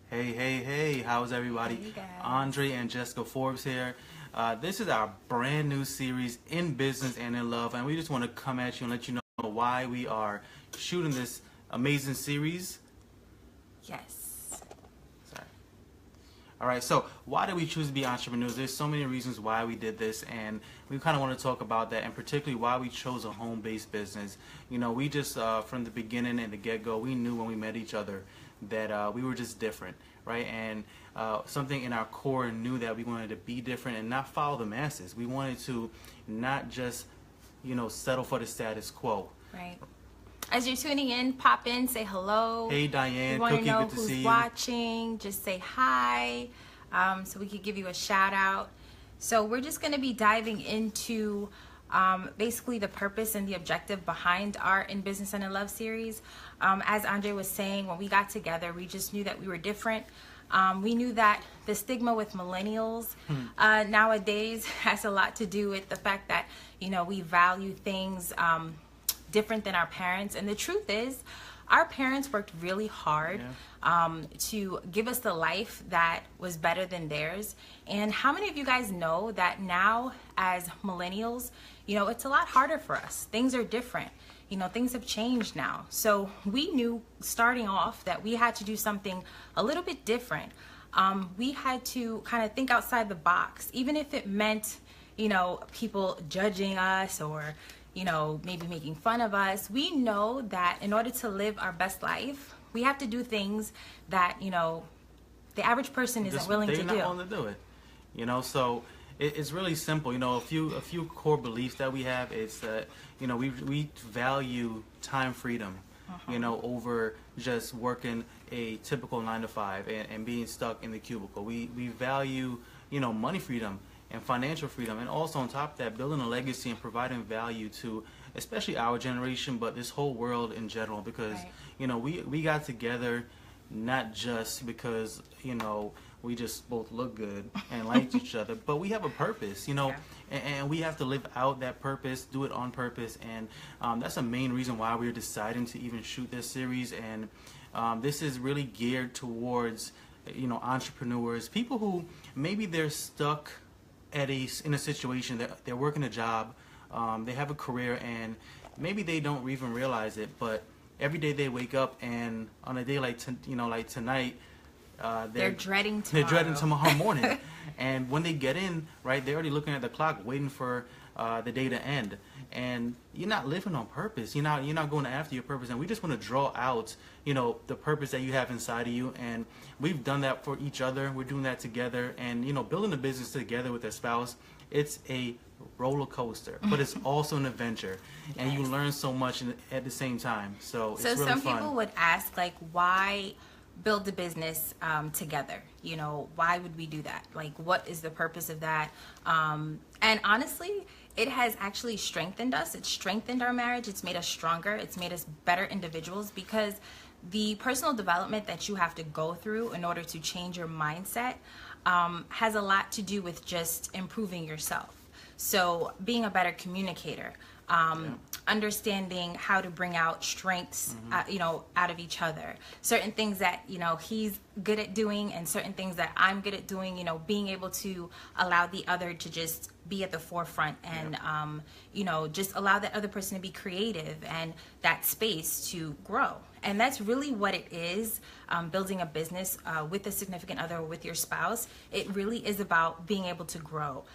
Hey, how's everybody? Hey guys. Andre and Jessica Forbes here. This is our brand new series, In Business and in Love, and we just want to come at you and let you know why we are shooting this amazing series. Yes. Sorry. All right, so why did we choose to be entrepreneurs? There's so many reasons why we did this, and we kind of want to talk about that, and particularly why we chose a home-based business. You know, we just, from the beginning and the get-go, we knew when we met each other that we were just different, right? And something in our core knew that we wanted to be different and not follow the masses. We wanted to not just, settle for the status quo. Right. As you're tuning in, pop in, say hello. Hey Diane, we want Cookie, to know good to who's see you. watching. Just say hi, so we could give you a shout out. So we're just going to be diving into basically the purpose and the objective behind our In Business and in Love series. As Andre was saying, when we got together, we just knew that we were different. We knew that the stigma with millennials nowadays has a lot to do with the fact that, we value things different than our parents. And the truth is, our parents worked really hard to give us the life that was better than theirs. And how many of you guys know that now as millennials, it's a lot harder for us. Things are different. Things have changed now. So we knew starting off that we had to do something a little bit different. We had to kind of think outside the box, even if it meant, people judging us or, maybe making fun of us. We know that in order to live our best life, we have to do things that, the average person isn't willing to do. They're not willing to do it. So it's really simple. A few core beliefs that we have is that, we value time freedom, over just working a typical 9 to 5 and being stuck in the cubicle. We value, money freedom and financial freedom, and also on top of that, building a legacy and providing value to especially our generation, but this whole world in general, because we got together not just because we just both look good and like each other, but we have a purpose, and we have to live out that purpose, do it on purpose, and that's the main reason why we're deciding to even shoot this series. And this is really geared towards entrepreneurs, people who maybe they're stuck in a situation that they're working a job, they have a career, and maybe they don't even realize it, but every day they wake up, and on a day like tonight, they're dreading tomorrow. They're dreading tomorrow morning. And when they get in, right, they're already looking at the clock, waiting for the day to end. And you're not living on purpose. You're not going after your purpose. And we just want to draw out, the purpose that you have inside of you. And we've done that for each other. We're doing that together. And, building a business together with a spouse, it's a roller coaster, but it's also an adventure. And you learn so much at the same time. So it's really fun. Some people would ask, like, why build a business together? Why would we do that? Like, what is the purpose of that? And honestly, it has actually strengthened us. It's strengthened our marriage. It's made us stronger. It's made us better individuals, because the personal development that you have to go through in order to change your mindset has a lot to do with just improving yourself. So being a better communicator, understanding how to bring out strengths, out of each other. Certain things that, he's good at doing and certain things that I'm good at doing, being able to allow the other to just be at the forefront and, just allow that other person to be creative and that space to grow. And that's really what it is, building a business with a significant other, with your spouse. It really is about being able to grow.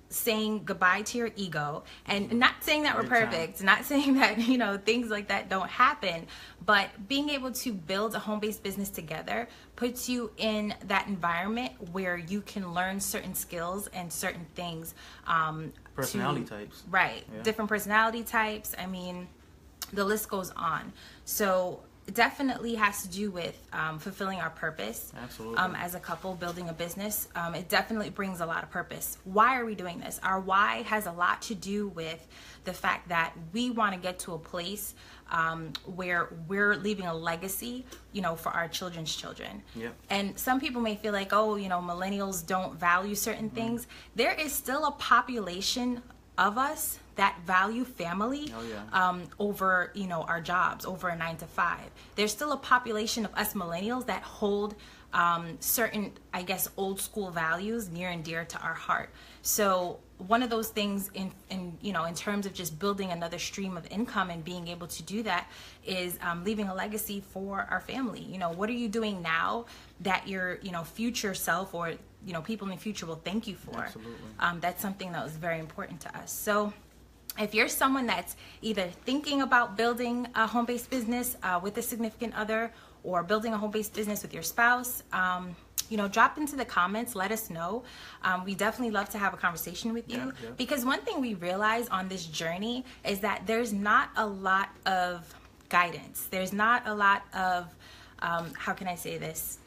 Saying goodbye to your ego, and not saying that we're perfect, not saying that things like that don't happen, but being able to build a home-based business together puts you in that environment where you can learn certain skills and certain things, personality types, right? Different personality types. I mean, the list goes on. So it definitely has to do with fulfilling our purpose. Absolutely. As a couple building a business. It definitely brings a lot of purpose. Why are we doing this? Our why has a lot to do with the fact that we want to get to a place where we're leaving a legacy, for our children's children. Yep. And some people may feel like, millennials don't value certain things. There is still a population of us that value family Oh, yeah. over, you know, our jobs, over a 9 to 5. There's still a population of us millennials that hold certain, I guess, old school values near and dear to our heart. So one of those things in you know, in terms of just building another stream of income and being able to do that is leaving a legacy for our family. You know, what are you doing now that your, you know, future self or, you know, people in the future will thank you for? Absolutely. That's something that was very important to us. So if you're someone that's either thinking about building a home-based business with a significant other, or building a home-based business with your spouse, you know, drop into the comments, let us know. We definitely love to have a conversation with you, Yeah. because one thing we realize on this journey is that there's not a lot of guidance. There's not a lot of, how can I say this?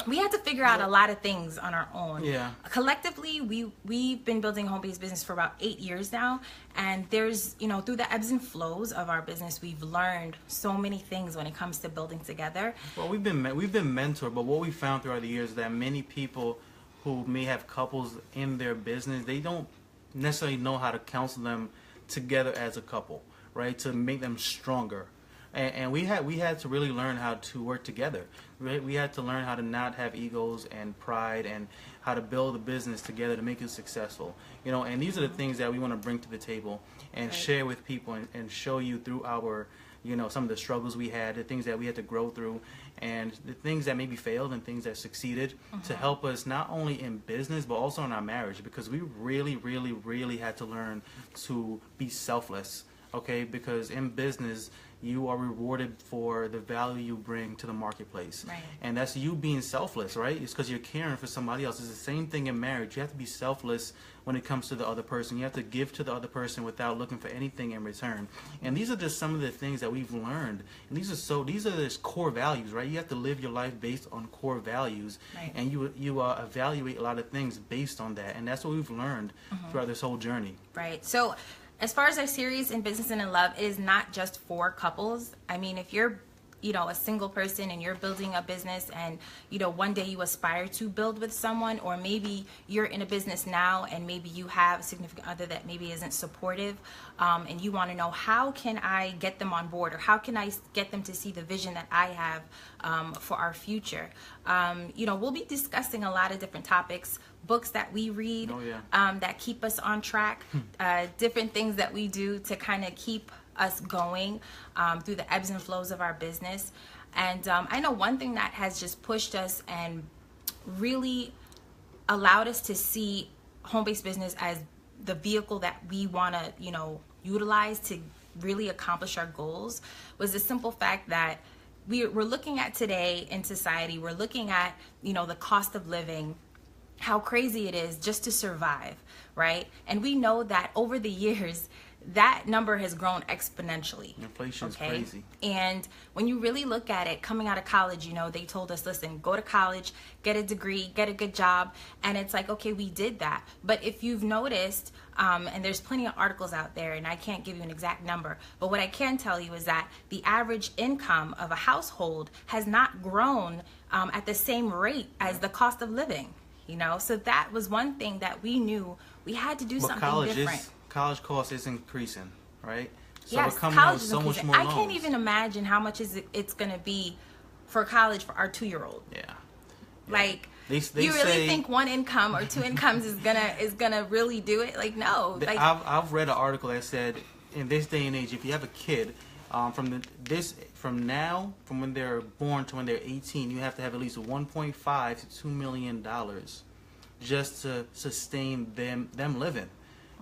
We had to figure out a lot of things on our own. Yeah. Collectively, we've been building a home-based business for about 8 years now, and there's, you know, through the ebbs and flows of our business, we've learned so many things when it comes to building together. Well, we've been mentored, but what we found throughout the years is that many people who may have couples in their business, they don't necessarily know how to counsel them together as a couple, right? To make them stronger. And we had to really learn how to work together. Right? We had to learn how to not have egos and pride, and how to build a business together to make it successful. You know, and these are the things that we want to bring to the table and share with people, and show you through our, you know, some of the struggles we had, the things that we had to grow through, and the things that maybe failed and things that succeeded, to help us not only in business but also in our marriage, because we really, really, really had to learn to be selfless. Okay, because in business, you are rewarded for the value you bring to the marketplace. Right. And that's you being selfless, right? It's because you're caring for somebody else. It's the same thing in marriage. You have to be selfless when it comes to the other person. You have to give to the other person without looking for anything in return. And these are just some of the things that we've learned. And these are just core values, right? You have to live your life based on core values. Right. And you evaluate a lot of things based on that. And that's what we've learned throughout this whole journey. Right. So as far as our series in Business and in Love, it is not just for couples. I mean, if you're, you know, a single person and you're building a business, and, you know, one day you aspire to build with someone, or maybe you're in a business now and maybe you have a significant other that maybe isn't supportive, and you want to know, how can I get them on board, or how can I get them to see the vision that I have for our future? You know, we'll be discussing a lot of different topics, books that we read, that keep us on track, different things that we do to kind of keep us going through the ebbs and flows of our business. And I know one thing that has just pushed us and really allowed us to see home-based business as the vehicle that we want to, you know, utilize to really accomplish our goals was the simple fact that we're looking at today in society, we're looking at, you know, the cost of living, how crazy it is just to survive, right? And we know that over the years, that number has grown exponentially. Inflation is crazy. And when you really look at it, coming out of college, you know, they told us, listen, go to college, get a degree, get a good job. And it's like, okay, we did that. But if you've noticed, and there's plenty of articles out there, and I can't give you an exact number, but what I can tell you is that the average income of a household has not grown at the same rate as the cost of living. You know, so that was one thing that we knew we had to do something different. College cost is increasing, right? So Yes, we're coming college out is so much increasing. more I loans. can't even imagine how much it's going to be for college for our 2-year-old. Yeah. Like, They you really say, think one income or two incomes is gonna really do it? Like, no. Like, I've read an article that said, in this day and age, if you have a kid, from when they're born to when they're 18, you have to have at least 1.5 to $2 million just to sustain them living.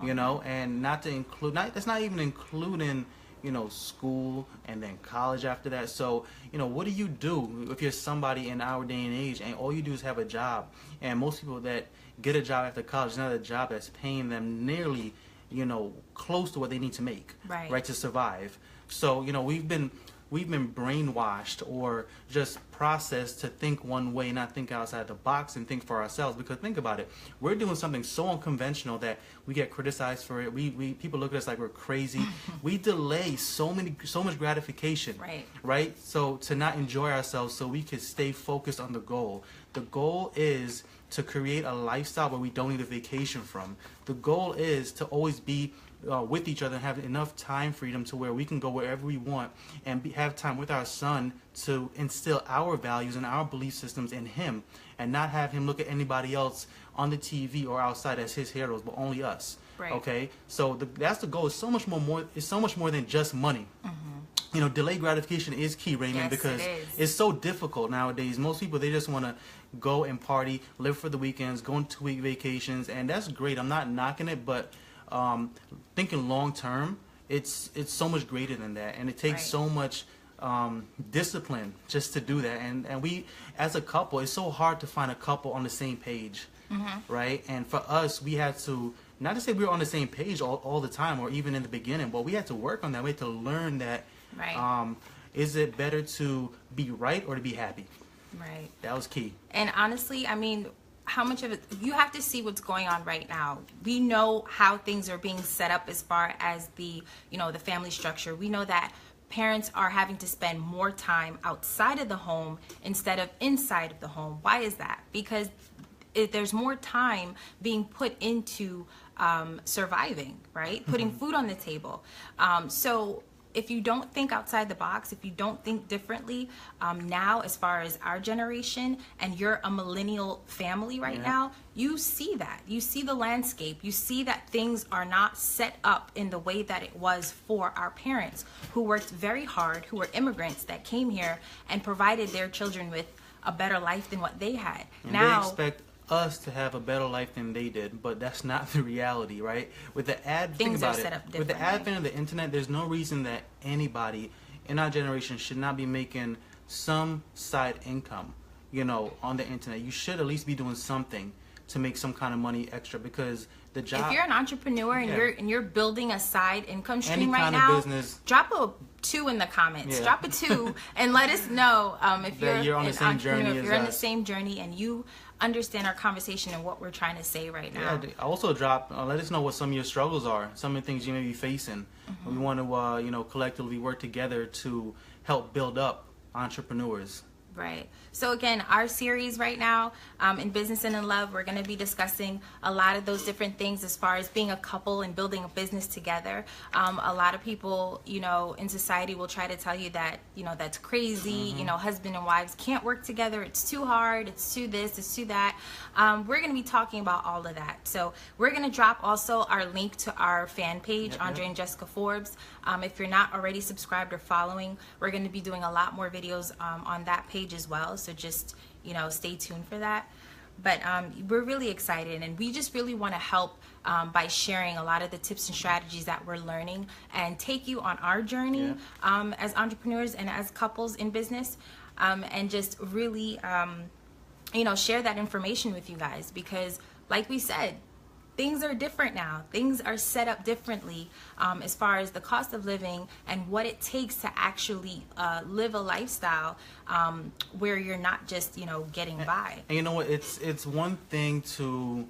You know, and that's not even including, you know, school and then college after that. So, you know, what do you do if you're somebody in our day and age and all you do is have a job? And most people that get a job after college is not a job that's paying them nearly, you know, close to what they need to make, right, to survive. So, you know, we've been brainwashed or just processed to think one way, not think outside the box and think for ourselves. Because think about it, we're doing something so unconventional that we get criticized for it. People look at us like we're crazy. We delay so much gratification, right? So to not enjoy ourselves, so we can stay focused on the goal. The goal is to create a lifestyle where we don't need a vacation from. The goal is to always be with each other and have enough time freedom to where we can go wherever we want and have time with our son to instill our values and our belief systems in him, and not have him look at anybody else on the TV or outside as his heroes, but only us. Right. Okay, so that's the goal. It's so much more. It's so much more than just money. You know, delayed gratification is key, Raymond, Yes, because it is. it's so difficult nowadays. Most people, they just want to go and party, live for the weekends, go on 2-week vacations, and that's great. I'm not knocking it, but thinking long term, it's so much greater than that, and it takes Right. so much discipline just to do that. And we, as a couple, it's so hard to find a couple on the same page, right? And for us, we had to, not to say we were on the same page all the time or even in the beginning, but we had to work on that. We had to learn that, Right. is it better to be right or to be happy? Right. That was key. And honestly, I mean, how much of it, you have to see what's going on right now. We know how things are being set up as far as the, you know, the family structure. We know that parents are having to spend more time outside of the home instead of inside of the home. Why is that? Because there's more time being put into surviving, right? Putting food on the table. So if you don't think outside the box, if you don't think differently now as far as our generation, and you're a millennial family right now, you see that. You see the landscape. You see that things are not set up in the way that it was for our parents, who worked very hard, who were immigrants that came here and provided their children with a better life than what they had. And now, they expect us to have a better life than they did, but that's not the reality, right? With the Things are think set about up it. With the differently. advent of the internet, there's no reason that anybody in our generation should not be making some side income, you know, on the internet. You should at least be doing something to make some kind of money extra, because the job. if you're an entrepreneur and Yeah. you're building a side income stream Any right kind of now, business. drop a 2 in the comments. Yeah. Drop a 2 and let us know if That you're on an the same entrepreneur, journey if as you're on the us. same journey and you understand our conversation and what we're trying to say right now. Yeah, also drop. Let us know what some of your struggles are, some of the things you may be facing. We want to, you know, collectively work together to help build up entrepreneurs. Right. So again, our series right now, in Business and in Love, we're going to be discussing a lot of those different things as far as being a couple and building a business together. A lot of people, you know, in society will try to tell you that, you know, that's crazy. You know, husband and wives can't work together. It's too hard. It's too this. It's too that. We're going to be talking about all of that. So we're going to drop also our link to our fan page, Andre and Jessica Forbes. If you're not already subscribed or following, we're going to be doing a lot more videos on that page as well. So just, you know, stay tuned for that. But we're really excited, and we just really want to help by sharing a lot of the tips and strategies that we're learning and take you on our journey as entrepreneurs and as couples in business, and just really, you know, share that information with you guys, because like we said, things are different now. Things are set up differently as far as the cost of living and what it takes to actually live a lifestyle where you're not just, you know, getting by. And you know what? It's one thing to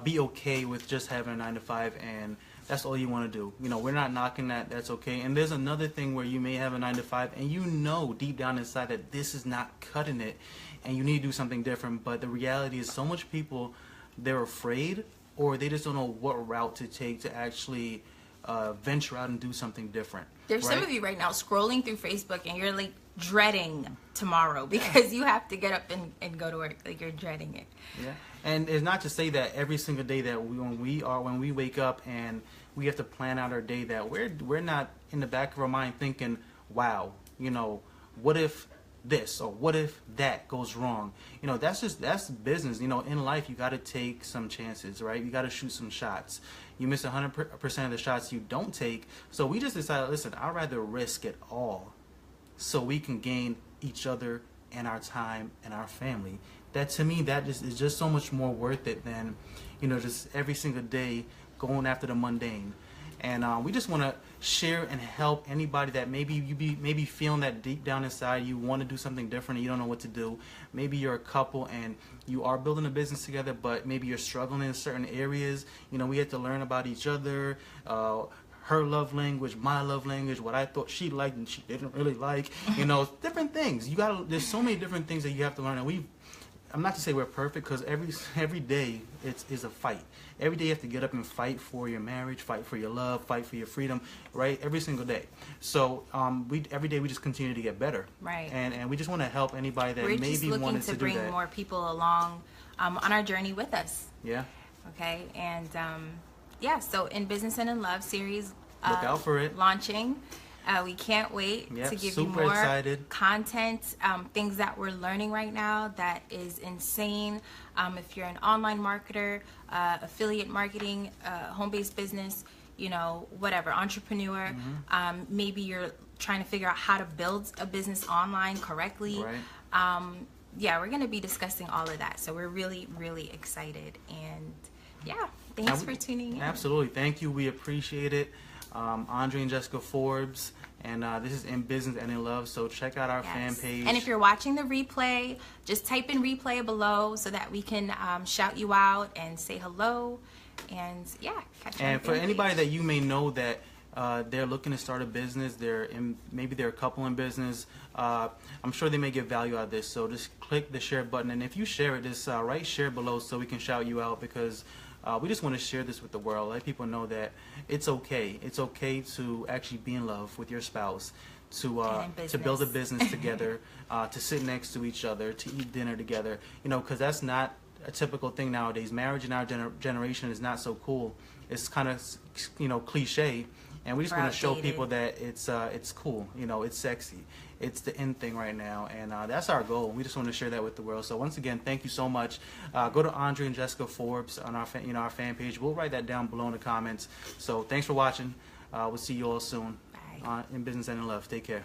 be okay with just having a 9-to-5 and that's all you want to do. You know, we're not knocking that. That's okay. And there's another thing where you may have a 9-to-5 and you know deep down inside that this is not cutting it and you need to do something different. But the reality is so much people, they're afraid, or they just don't know what route to take to actually venture out and do something different. There's some of you right now scrolling through Facebook and you're like dreading tomorrow because you have to get up and go to work. Like, you're dreading it. Yeah, and it's not to say that every single day that when we wake up and we have to plan out our day, that we're not in the back of our mind thinking, wow, you know, what if this or what if that goes wrong? You know, that's business. You know, in life you got to take some chances, right? You got to shoot some shots. You miss 100% of the shots you don't take. So we just decided, listen, I'd rather risk it all so we can gain each other and our time and our family. That, to me, that is just so much more worth it than, you know, just every single day going after the mundane. And we just want to share and help anybody that maybe feeling that deep down inside you want to do something different and you don't know what to do. Maybe you're a couple and you are building a business together, but maybe you're struggling in certain areas. You know, we have to learn about each other, her love language, my love language, what I thought she liked and she didn't really like. You know, different things. There's so many different things that you have to learn, and I'm not to say we're perfect, because every day is a fight. Every day you have to get up and fight for your marriage, fight for your love, fight for your freedom, right? Every single day. So every day we just continue to get better, Right. And we just want to help anybody that We're just maybe looking wanted to to do bring that. more people along on our journey with us. Yeah, Okay, and yeah, so In Business and in Love series, look out for it. launching. We can't wait Yep, to give you super more excited. content, things that we're learning right now that is insane. If you're an online marketer, affiliate marketing, home-based business, you know, whatever, entrepreneur, maybe you're trying to figure out how to build a business online correctly. Right. Yeah, we're going to be discussing all of that. So we're really, really excited. And yeah, thanks Now, for tuning in. Absolutely. Thank you. We appreciate it. Andre and Jessica Forbes, and this is In Business and in Love. So check out our fan Yes. page. And if you're watching the replay, just type in replay below so that we can shout you out and say hello. And yeah, catch you on And the for fan anybody page. that you may know that they're looking to start a business, maybe they're a couple in business, I'm sure they may get value out of this. So just click the share button, and if you share it, just write share below so we can shout you out, because we just want to share this with the world. Let people know that it's okay. It's okay to actually be in love with your spouse, And in to build a business. business together, to sit next to each other, to eat dinner together. You know, because that's not a typical thing nowadays. Marriage in our generation is not so cool. It's kind of, you know, cliche, and we just want to show Outdated. people that it's cool. You know, it's sexy. It's the in thing right now, and that's our goal. We just want to share that with the world. So once again, thank you so much. Go to Andre and Jessica Forbes on our our fan page. We'll write that down below in the comments. So thanks for watching. We'll see you all soon. Bye. In Business and in Love. Take care.